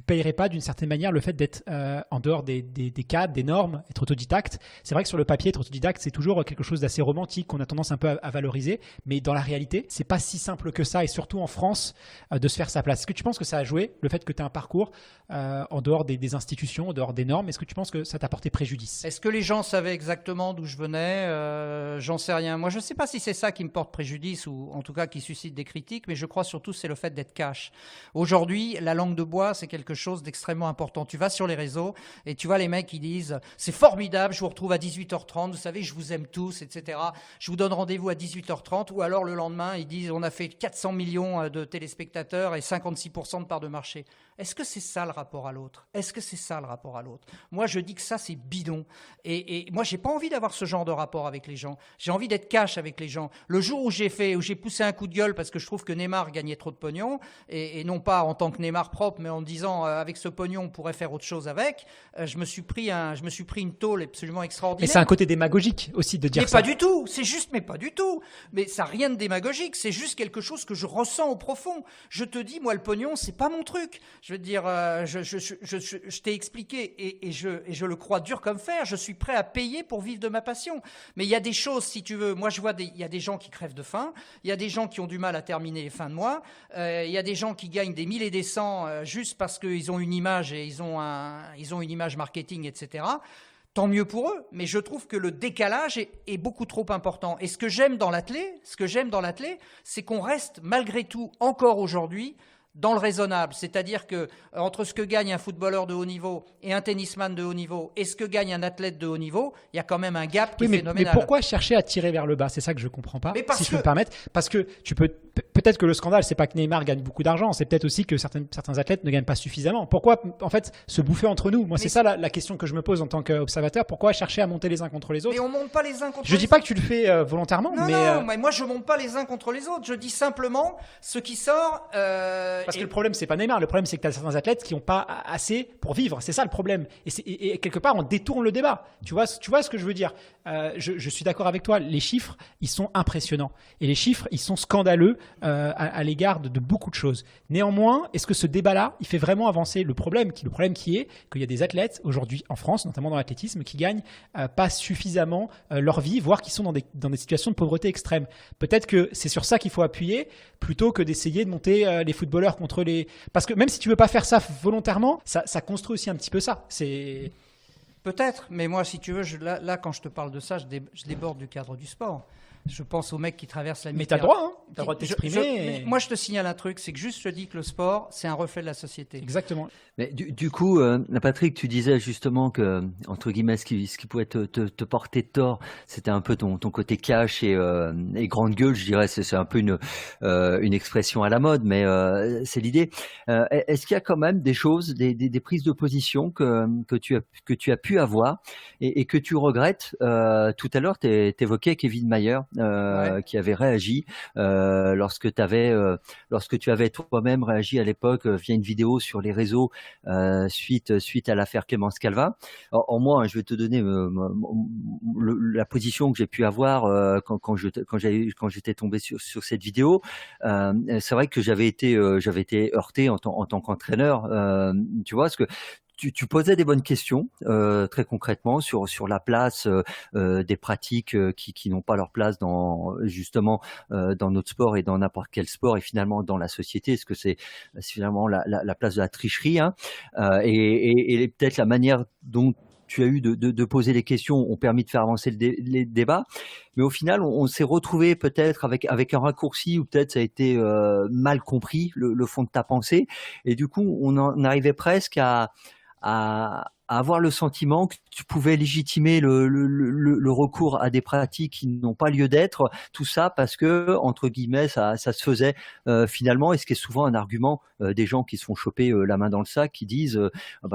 [SPEAKER 5] payerais pas d'une certaine manière le fait d'être en dehors des cadres, des normes, être autodidacte? C'est vrai que sur le papier, être autodidacte, c'est toujours quelque chose d'assez romantique qu'on a tendance un peu à valoriser, mais dans la réalité, c'est pas si simple que ça, et surtout en France, de se faire sa place. Est-ce que tu penses que ça a joué, le fait que tu aies un parcours en dehors des institutions, en dehors des normes? Est-ce que tu penses que ça t'a porté préjudice?
[SPEAKER 3] Est-ce que les gens savaient exactement d'où je venais? J'en sais rien. Moi, je ne sais pas si c'est ça qui me porte préjudice, ou en tout cas qui suscite des critiques, mais je crois surtout que c'est le fait d'être cash. Aujourd'hui, la langue de bois, c'est quelque quelque chose d'extrêmement important. Tu vas sur les réseaux et tu vois les mecs qui disent « C'est formidable, je vous retrouve à 18h30, vous savez, je vous aime tous, etc. Je vous donne rendez-vous à 18h30. » Ou alors le lendemain, ils disent « On a fait 400 millions de téléspectateurs et 56% de part de marché. » Est-ce que c'est ça le rapport à l'autre? Est-ce que c'est ça le rapport à l'autre? Moi, je dis que ça, c'est bidon. Et moi, j'ai pas envie d'avoir ce genre de rapport avec les gens. J'ai envie d'être cash avec les gens. Le jour où j'ai poussé un coup de gueule parce que je trouve que Neymar gagnait trop de pognon, et non pas en tant que Neymar propre, mais en me disant avec ce pognon, on pourrait faire autre chose avec, je me suis pris une tôle absolument extraordinaire.
[SPEAKER 5] Mais c'est un côté démagogique aussi de dire
[SPEAKER 3] mais
[SPEAKER 5] ça.
[SPEAKER 3] Mais pas du tout. C'est juste, mais pas du tout. Mais ça n'a rien de démagogique. C'est juste quelque chose que je ressens au profond. Je te dis, moi, le pognon, c'est pas mon truc. Je veux dire, je t'ai expliqué et je le crois dur comme fer. Je suis prêt à payer pour vivre de ma passion. Mais il y a des choses, si tu veux. Moi, je vois il y a des gens qui crèvent de faim. Il y a des gens qui ont du mal à terminer les fins de mois. Il y a des gens qui gagnent des 1000 et des 100 juste parce qu'ils ont une image et ils ont une image marketing, etc. Tant mieux pour eux, mais je trouve que le décalage est beaucoup trop important. Et ce que j'aime dans l'athlé, c'est qu'on reste malgré tout encore aujourd'hui dans le raisonnable, c'est-à-dire que entre ce que gagne un footballeur de haut niveau et un tennisman de haut niveau et ce que gagne un athlète de haut niveau, il y a quand même un gap qui est phénoménal.
[SPEAKER 5] Mais pourquoi chercher à tirer vers le bas? C'est ça que je comprends pas, si je peux me permettre. Parce que peut-être que le scandale, c'est pas que Neymar gagne beaucoup d'argent, c'est peut-être aussi que certains athlètes ne gagnent pas suffisamment. Pourquoi, en fait, se bouffer entre nous? Moi, c'est ça la question que je me pose en tant qu'observateur. Pourquoi chercher à monter les uns contre les autres?
[SPEAKER 3] Mais on monte pas les uns contre les autres.
[SPEAKER 5] Je dis pas que tu le fais volontairement,
[SPEAKER 3] non, mais moi je monte pas les uns contre les autres. Je dis simplement ce qui sort.
[SPEAKER 5] Parce que le problème, c'est pas Neymar. Le problème, c'est que tu as certains athlètes qui n'ont pas assez pour vivre. C'est ça le problème. Et quelque part, on détourne le débat. Tu vois ce que je veux dire? Je suis d'accord avec toi. Les chiffres, ils sont impressionnants. Et les chiffres, ils sont scandaleux à l'égard de beaucoup de choses. Néanmoins, est-ce que ce débat-là, il fait vraiment avancer le problème qui est qu'il y a des athlètes aujourd'hui en France, notamment dans l'athlétisme, qui gagnent pas suffisamment leur vie, voire qui sont dans des situations de pauvreté extrême. Peut-être que c'est sur ça qu'il faut appuyer plutôt que d'essayer de monter les footballeurs contre les... Parce que même si tu veux pas faire ça volontairement, ça construit aussi un petit peu ça. C'est...
[SPEAKER 3] Peut-être, mais moi, si tu veux, là, quand je te parle de ça, je déborde du cadre du sport. Je pense aux mecs qui traversent la
[SPEAKER 5] Mais t'as le droit, hein. T'as le droit de t'exprimer.
[SPEAKER 3] Moi, je te signale un truc, c'est que juste je te dis que le sport, c'est un reflet de la société.
[SPEAKER 5] Exactement.
[SPEAKER 4] Mais du coup, Patrick, tu disais justement que, entre guillemets, ce qui pouvait te porter tort, c'était un peu ton côté cash et grande gueule, je dirais. C'est un peu une expression à la mode, mais c'est l'idée. Est-ce qu'il y a quand même des choses, des prises de position que tu as pu avoir et que tu regrettes? Tout à l'heure, t'évoquais Kevin Mayer. Qui avait réagi lorsque tu avais toi-même réagi à l'époque via une vidéo sur les réseaux suite à l'affaire Clémence Calva. En moi, je vais te donner la position que j'ai pu avoir quand j'étais tombé sur cette vidéo. C'est vrai que j'avais été heurté en tant qu'entraîneur. Tu vois, parce que tu posais des bonnes questions très concrètement sur la place des pratiques qui n'ont pas leur place dans notre sport et dans n'importe quel sport et finalement dans la société. Est-ce que c'est finalement la place de la tricherie, hein, et peut-être la manière dont tu as eu de poser les questions ont permis de faire avancer les débats, mais au final on s'est retrouvé peut-être avec un raccourci ou peut-être ça a été mal compris le fond de ta pensée et du coup on en arrivait presque à avoir le sentiment que tu pouvais légitimer le recours à des pratiques qui n'ont pas lieu d'être, tout ça parce que, entre guillemets, ça se faisait finalement, et ce qui est souvent un argument des gens qui se font choper la main dans le sac, qui disent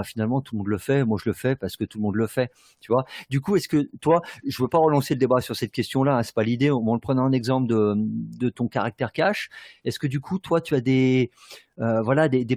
[SPEAKER 4] finalement tout le monde le fait, moi je le fais parce que tout le monde le fait, tu vois. Du coup, est-ce que toi, je veux pas relancer le débat sur cette question-là, hein, c'est pas l'idée, en le prenant un exemple de ton caractère cash, est-ce que du coup, toi, tu as des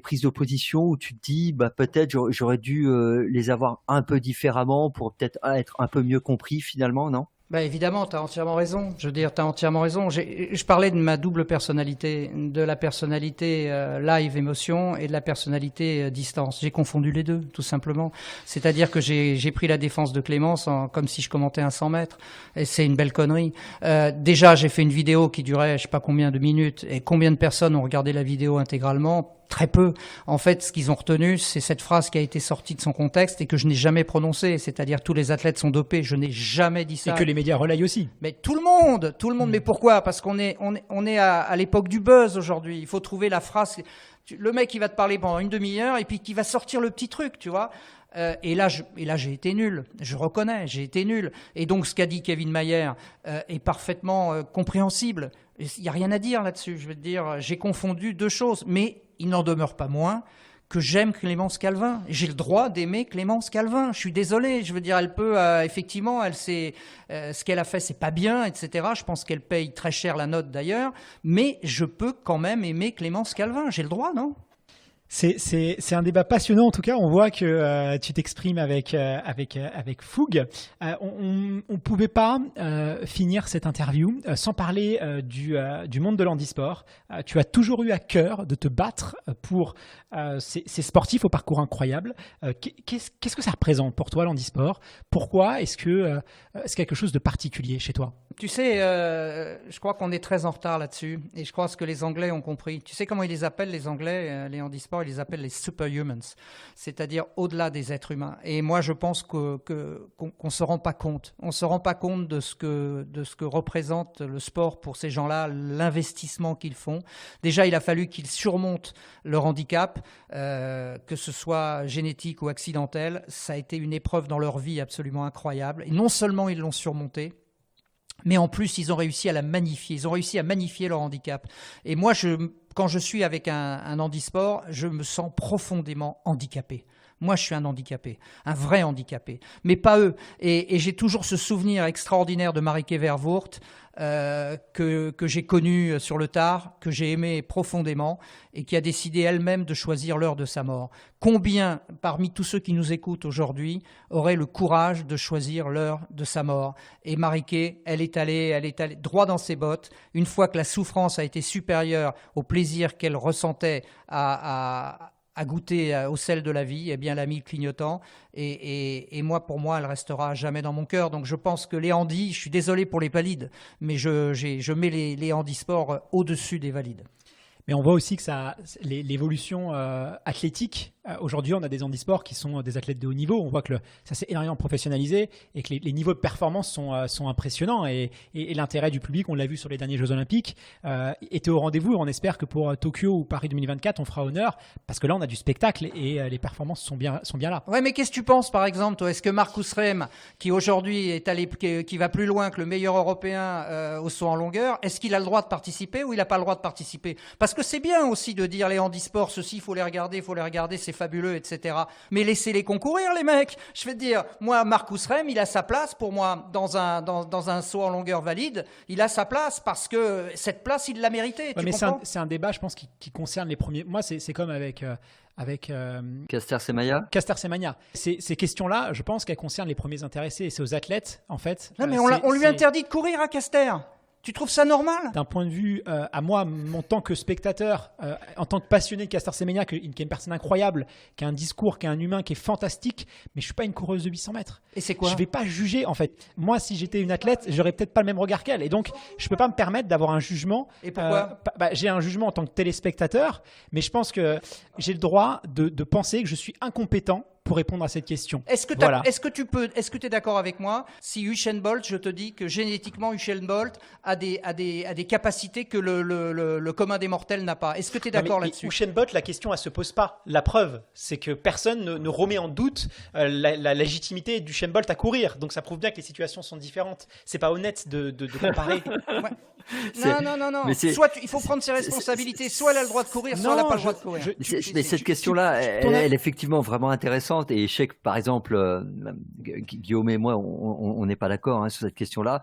[SPEAKER 4] prises de position où tu te dis peut-être j'aurais dû les avoir un peu différemment pour peut-être être un peu mieux compris finalement, non?
[SPEAKER 3] Évidemment, tu as entièrement raison. Je veux dire, tu as entièrement raison. Je parlais de ma double personnalité, de la personnalité live émotion et de la personnalité distance. J'ai confondu les deux, tout simplement. C'est-à-dire que j'ai pris la défense de Clémence comme si je commentais un 100 mètres. Et c'est une belle connerie. Déjà, j'ai fait une vidéo qui durait je sais pas combien de minutes et combien de personnes ont regardé la vidéo intégralement. Très peu. En fait, ce qu'ils ont retenu, c'est cette phrase qui a été sortie de son contexte et que je n'ai jamais prononcée, c'est-à-dire tous les athlètes sont dopés. Je n'ai jamais dit ça.
[SPEAKER 5] Et que les médias relayent aussi.
[SPEAKER 3] Mais tout le monde. Mais pourquoi ? Parce qu'on est à l'époque du buzz aujourd'hui. Il faut trouver la phrase. Le mec, il va te parler pendant une demi-heure et puis qui va sortir le petit truc, tu vois. Et là, j'ai été nul. Je reconnais, j'ai été nul. Et donc, ce qu'a dit Kevin Mayer est parfaitement compréhensible. Il n'y a rien à dire là-dessus. Je veux te dire, j'ai confondu deux choses. Mais il n'en demeure pas moins que j'aime Clémence Calvin. J'ai le droit d'aimer Clémence Calvin. Je suis désolé. Je veux dire, elle peut, effectivement, elle sait, ce qu'elle a fait, c'est pas bien, etc. Je pense qu'elle paye très cher la note d'ailleurs. Mais je peux quand même aimer Clémence Calvin. J'ai le droit, non ?
[SPEAKER 5] C'est un débat passionnant en tout cas. On voit que tu t'exprimes avec fougue. On pouvait pas finir cette interview sans parler du monde de l'handisport. Tu as toujours eu à cœur de te battre pour ces sportifs au parcours incroyable. Qu'est-ce que ça représente pour toi l'handisport ? Pourquoi est-ce quelque chose de particulier chez toi ?
[SPEAKER 3] Tu sais, je crois qu'on est très en retard là-dessus, et je crois que les Anglais ont compris. Tu sais comment ils les appellent, les Anglais, les handisports, ils les appellent les superhumans, c'est-à-dire au-delà des êtres humains. Et moi, je pense qu'on se rend pas compte. On se rend pas compte de ce que représente le sport pour ces gens-là, l'investissement qu'ils font. Déjà, il a fallu qu'ils surmontent leur handicap, que ce soit génétique ou accidentel. Ça a été une épreuve dans leur vie absolument incroyable. Et non seulement ils l'ont surmonté, mais en plus, ils ont réussi à la magnifier. Ils ont réussi à magnifier leur handicap. Et moi, quand je suis avec un handisport, je me sens profondément handicapé. Moi, je suis un handicapé, un vrai handicapé, mais pas eux. Et j'ai toujours ce souvenir extraordinaire de Marieke Vervoort que j'ai connu sur le tard, que j'ai aimé profondément et qui a décidé elle-même de choisir l'heure de sa mort. Combien, parmi tous ceux qui nous écoutent aujourd'hui, auraient le courage de choisir l'heure de sa mort ? Et Marieke, elle est allée droit dans ses bottes. Une fois que la souffrance a été supérieure au plaisir qu'elle ressentait à goûter au sel de la vie, eh bien, elle a mis le clignotant. Et moi, pour moi, elle restera à jamais dans mon cœur. Donc, je pense que les handis, je suis désolé pour les valides, mais je mets les handisports au-dessus des valides.
[SPEAKER 5] Mais on voit aussi que l'évolution athlétique, aujourd'hui on a des handisports qui sont des athlètes de haut niveau, on voit que ça s'est énormément professionnalisé et que les niveaux de performance sont impressionnants et l'intérêt du public, on l'a vu sur les derniers Jeux Olympiques, était au rendez-vous. On espère que pour Tokyo ou Paris 2024 on fera honneur parce que là on a du spectacle et les performances sont bien là.
[SPEAKER 3] Ouais, mais qu'est-ce que tu penses par exemple toi ? Est-ce que Marcus Rem, qui aujourd'hui qui va plus loin que le meilleur européen au saut en longueur, est-ce qu'il a le droit de participer ou il n'a pas le droit de participer ? Parce que c'est bien aussi de dire les handisports, ceci, il faut les regarder, c'est fabuleux, etc. Mais laissez-les concourir, les mecs. Je vais te dire, moi, Marcus Rem, il a sa place pour moi dans un saut en longueur valide. Il a sa place parce que cette place, il l'a méritée.
[SPEAKER 5] Ouais, mais c'est un débat, je pense, qui concerne les premiers. Moi, c'est comme avec
[SPEAKER 4] Caster Semenya.
[SPEAKER 5] Ces questions-là, je pense qu'elles concernent les premiers intéressés. Et c'est aux athlètes, en fait.
[SPEAKER 3] Non, mais on lui interdit de courir à Caster. Tu trouves ça normal ?
[SPEAKER 5] D'un point de vue, à moi, en tant que spectateur, en tant que passionné de Caster Semenya, qui est une personne incroyable, qui a un discours, qui est un humain, qui est fantastique, mais je ne suis pas une coureuse de 800 mètres.
[SPEAKER 3] Et c'est quoi ?
[SPEAKER 5] Je ne vais pas juger, en fait. Moi, si j'étais une athlète, j'aurais peut-être pas le même regard qu'elle. Et donc, je ne peux pas me permettre d'avoir un jugement.
[SPEAKER 3] Et pourquoi ?
[SPEAKER 5] J'ai un jugement en tant que téléspectateur, mais je pense que j'ai le droit de penser que je suis incompétent pour répondre à cette question.
[SPEAKER 3] Est-ce que tu es d'accord avec moi si Usain Bolt, je te dis que génétiquement Usain Bolt a des capacités que le commun des mortels n'a pas. Est-ce que tu es d'accord là-dessus ?
[SPEAKER 2] Usain Bolt, la question elle se pose pas. La preuve, c'est que personne ne remet en doute la légitimité d'Usain Bolt à courir. Donc ça prouve bien que les situations sont différentes. C'est pas honnête de comparer.
[SPEAKER 3] Ouais. Non. Soit il faut prendre ses responsabilités. Soit elle a le droit de courir, soit elle n'a pas le droit de courir.
[SPEAKER 4] Mais cette question-là, elle est effectivement vraiment intéressante. Et je sais que, par exemple, Guillaume et moi, on n'est pas d'accord sur cette question-là.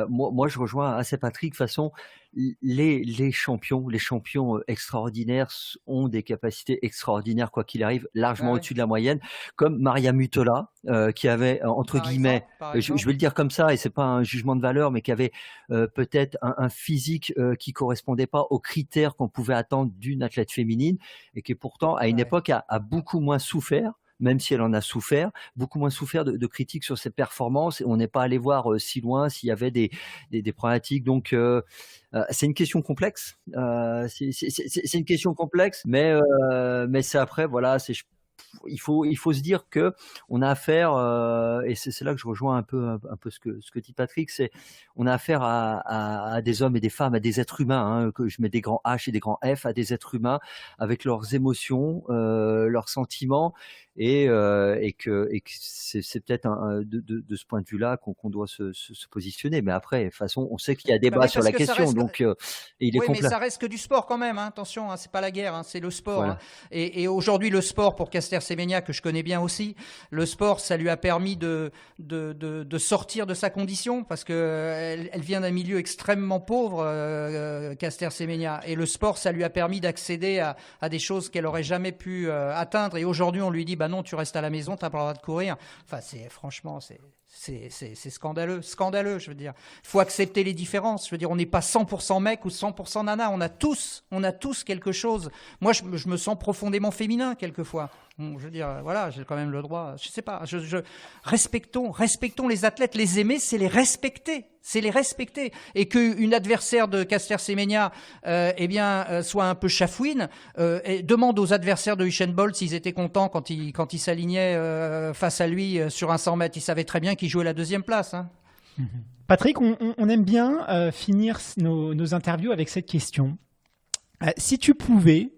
[SPEAKER 4] Moi, je rejoins assez Patrick. De toute façon, les champions extraordinaires ont des capacités extraordinaires, quoi qu'il arrive, largement au-dessus de la moyenne, comme Maria Mutola, qui avait, entre guillemets, je vais le dire comme ça, et c'est pas un jugement de valeur, mais qui avait peut-être un physique qui correspondait pas aux critères qu'on pouvait attendre d'une athlète féminine, et qui pourtant, à une époque, a beaucoup moins souffert, même si elle en a souffert, beaucoup moins souffert de critiques sur ses performances. On n'est pas allé voir si loin s'il y avait des problématiques. Donc, c'est une question complexe. C'est une question complexe, mais c'est après, voilà, il faut se dire que on a affaire, et c'est là que je rejoins un peu ce que dit Patrick, c'est on a affaire à des hommes et des femmes, à des êtres humains, que je mets des grands H et des grands F, à des êtres humains avec leurs émotions, leurs sentiments, et que c'est peut-être de ce point de vue-là qu'on doit se positionner. Mais après, de toute façon, on sait qu'il y a débat sur la question, donc il est
[SPEAKER 3] oui,
[SPEAKER 4] complet.
[SPEAKER 3] mais ça reste que du sport quand même, hein. Attention, hein, c'est pas la guerre, hein, c'est le sport.
[SPEAKER 4] Voilà.
[SPEAKER 3] Hein. Et aujourd'hui, le sport, pour Caster Semenya, que je connais bien aussi, le sport, ça lui a permis de sortir de sa condition, parce que elle vient d'un milieu extrêmement pauvre, Caster Semenya, et le sport, ça lui a permis d'accéder à des choses qu'elle aurait jamais pu atteindre. Et aujourd'hui, on lui dit, bah non, tu restes à la maison, t'as pas le droit de courir. Enfin, franchement, c'est scandaleux, je veux dire. Il faut accepter les différences. Je veux dire, on n'est pas 100% mec ou 100% nana. On a tous quelque chose. Moi, je me sens profondément féminin quelquefois. Bon, je veux dire, voilà, j'ai quand même le droit. Je sais pas. Respectons les athlètes. Les aimer, c'est les respecter. Et qu'une adversaire de Caster Semenya, soit un peu chafouine, et demande aux adversaires de Usain Bolt s'ils étaient contents quand ils s'alignaient face à lui sur un 100 mètres. Ils savaient très bien qu'il jouait la deuxième place. Hein.
[SPEAKER 5] Patrick, on aime bien finir nos interviews avec cette question. Si tu pouvais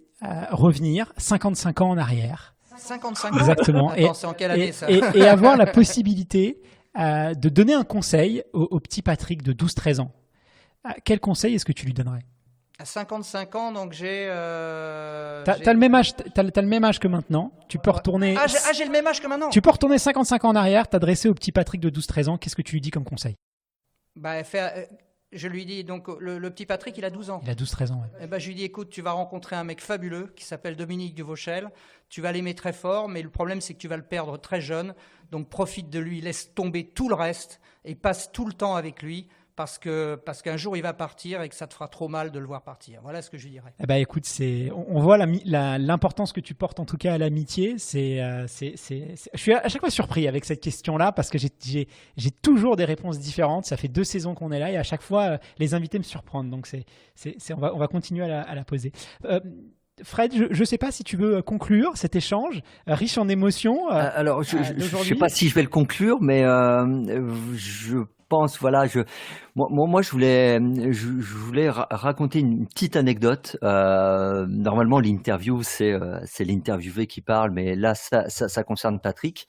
[SPEAKER 5] revenir 55 ans en arrière.
[SPEAKER 3] 55 ans.
[SPEAKER 5] Exactement.
[SPEAKER 3] Attends, c'est en quelle année ça ?
[SPEAKER 5] et avoir la possibilité de donner un conseil au petit Patrick de 12-13 ans. Quel conseil est-ce que tu lui donnerais ?
[SPEAKER 3] À 55 ans, donc j'ai...
[SPEAKER 5] T'as le même âge, t'as le même âge que maintenant. Tu peux retourner...
[SPEAKER 3] j'ai le même âge que maintenant.
[SPEAKER 5] Tu peux retourner 55 ans en arrière, t'adresser au petit Patrick de 12-13 ans. Qu'est-ce que tu lui dis comme conseil ?
[SPEAKER 3] Je lui dis, donc le petit Patrick, il a 12 ans.
[SPEAKER 5] Il a 12-13 ans, ouais.
[SPEAKER 3] Je lui dis, écoute, tu vas rencontrer un mec fabuleux qui s'appelle Dominique Duvauchel. Tu vas l'aimer très fort, mais le problème, c'est que tu vas le perdre très jeune. Donc profite de lui, laisse tomber tout le reste et passe tout le temps avec lui. Parce qu'un jour il va partir et que ça te fera trop mal de le voir partir. Voilà ce que je lui dirais.
[SPEAKER 5] Écoute, on voit l'importance que tu portes en tout cas à l'amitié. Je suis à chaque fois surpris avec cette question-là parce que j'ai toujours des réponses différentes. Ça fait 2 saisons qu'on est là et à chaque fois les invités me surprennent. Donc on va continuer à la poser. Fred, je ne sais pas si tu veux conclure cet échange riche en émotions.
[SPEAKER 4] Alors, je ne sais pas si je vais le conclure, mais je pense, voilà, moi je voulais raconter une petite anecdote. Normalement, l'interview, c'est l'interviewé qui parle, mais là, ça concerne Patrick.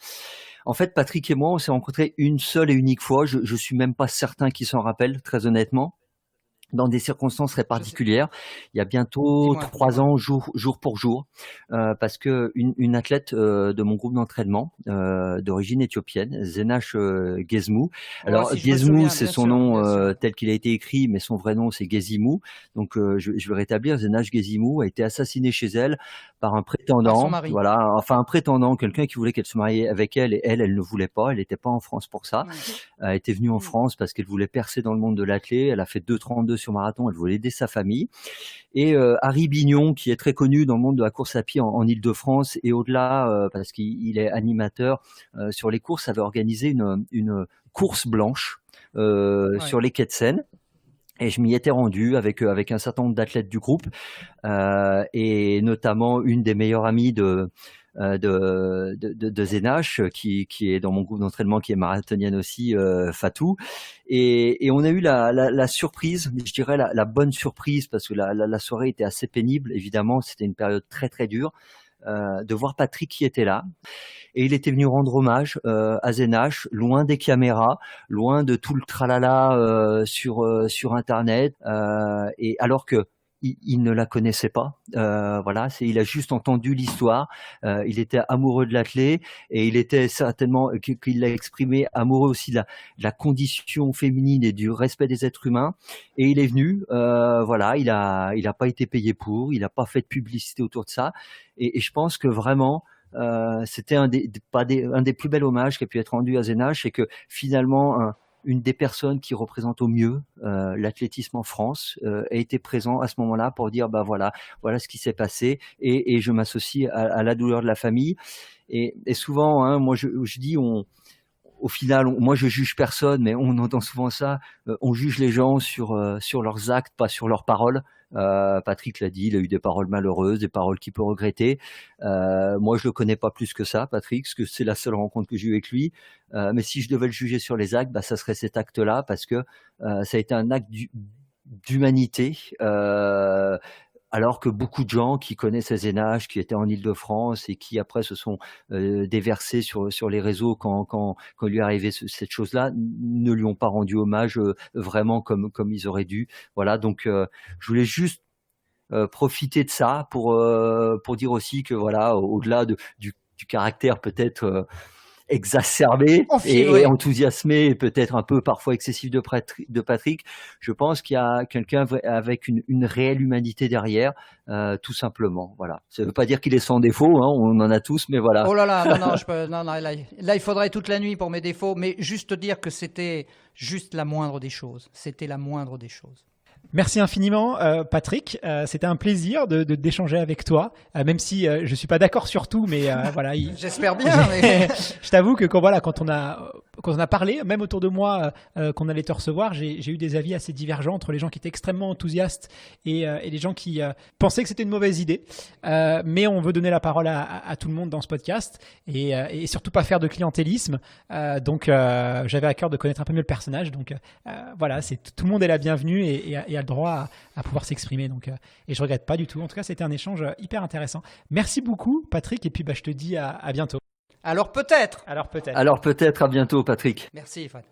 [SPEAKER 4] En fait, Patrick et moi, on s'est rencontrés une seule et unique fois. Je suis même pas certain qu'il s'en rappelle, très honnêtement. Dans des circonstances très particulières. Il y a bientôt 3 ans, jour pour jour, parce que une athlète de mon groupe d'entraînement, d'origine éthiopienne, Zenash Gezmou. Alors Gezmou, c'est son nom tel qu'il a été écrit, mais son vrai nom c'est Gezimou. Donc je vais rétablir. Zenash Gezimou a été assassinée chez elle par un prétendant. Voilà, enfin un prétendant, quelqu'un qui voulait qu'elle se marie avec elle et elle ne voulait pas. Elle n'était pas en France pour ça. Elle était venue en France parce qu'elle voulait percer dans le monde de l'athlé. Elle a fait 2,32 sur marathon, elle voulait aider sa famille. Et Harry Bignon, qui est très connu dans le monde de la course à pied en Île-de-France et au-delà, parce qu'il est animateur sur les courses, avait organisé une course blanche sur les quais de Seine. Et je m'y étais rendu avec un certain nombre d'athlètes du groupe et notamment une des meilleures amies de Zenash qui est dans mon groupe d'entraînement, qui est marathonienne aussi, Fatou, et on a eu la surprise, je dirais la bonne surprise, parce que la soirée était assez pénible, évidemment, c'était une période très très dure, de voir Patrick qui était là. Et il était venu rendre hommage à Zenash, loin des caméras, loin de tout le tralala sur Internet, et alors que il ne la connaissait pas. Voilà, il a juste entendu l'histoire. Il était amoureux de l'athlète et il était certainement, qu'il l'a exprimé, amoureux aussi de la condition féminine et du respect des êtres humains. Et il est venu. Voilà, il a pas été payé pour. Il n'a pas fait de publicité autour de ça. Et je pense que vraiment, c'était un des plus bels hommages qui a pu être rendu à Zenash, et que finalement une des personnes qui représente au mieux l'athlétisme en France, a été présent à ce moment-là pour dire voilà ce qui s'est passé, et je m'associe à la douleur de la famille. Et souvent, hein, moi je dis, au final, moi je juge personne, mais on entend souvent ça, on juge les gens sur leurs actes, pas sur leurs paroles. Patrick l'a dit, il a eu des paroles malheureuses, des paroles qu'il peut regretter. Moi je le connais pas plus que ça, Patrick, parce que c'est la seule rencontre que j'ai eue avec lui. Mais si je devais le juger sur les actes, ça serait cet acte-là, parce que ça a été un acte d'humanité. Alors que beaucoup de gens qui connaissent SNH, qui étaient en Île-de-France et qui après se sont déversés sur les réseaux quand lui est arrivé cette chose-là, ne lui ont pas rendu hommage vraiment comme ils auraient dû. Voilà, donc je voulais juste profiter de ça pour dire aussi que voilà, au-delà du caractère peut-être exacerbé et enthousiasmé, et peut-être un peu parfois excessif de Patrick, je pense qu'il y a quelqu'un avec une réelle humanité derrière, tout simplement. Voilà. Ça ne veut pas dire qu'il est sans défaut, hein, on en a tous, mais voilà.
[SPEAKER 3] Oh là là, non, là, il faudrait toute la nuit pour mes défauts, mais juste dire que c'était juste la moindre des choses. C'était la moindre des choses.
[SPEAKER 5] Merci infiniment, Patrick. C'était un plaisir d'échanger avec toi, même si je suis pas d'accord sur tout, mais voilà.
[SPEAKER 3] J'espère bien. Mais...
[SPEAKER 5] je t'avoue que quand on a parlé, même autour de moi, qu'on allait te recevoir, j'ai eu des avis assez divergents entre les gens qui étaient extrêmement enthousiastes et les gens qui pensaient que c'était une mauvaise idée. Mais on veut donner la parole à tout le monde dans ce podcast et surtout pas faire de clientélisme. Donc j'avais à cœur de connaître un peu mieux le personnage. Donc voilà, tout le monde est la bienvenue et a le droit à pouvoir s'exprimer. Donc, et je regrette pas du tout. En tout cas, c'était un échange hyper intéressant. Merci beaucoup, Patrick. Et puis, je te dis à bientôt.
[SPEAKER 3] Alors peut-être.
[SPEAKER 4] À bientôt, Patrick.
[SPEAKER 3] Merci, Fred.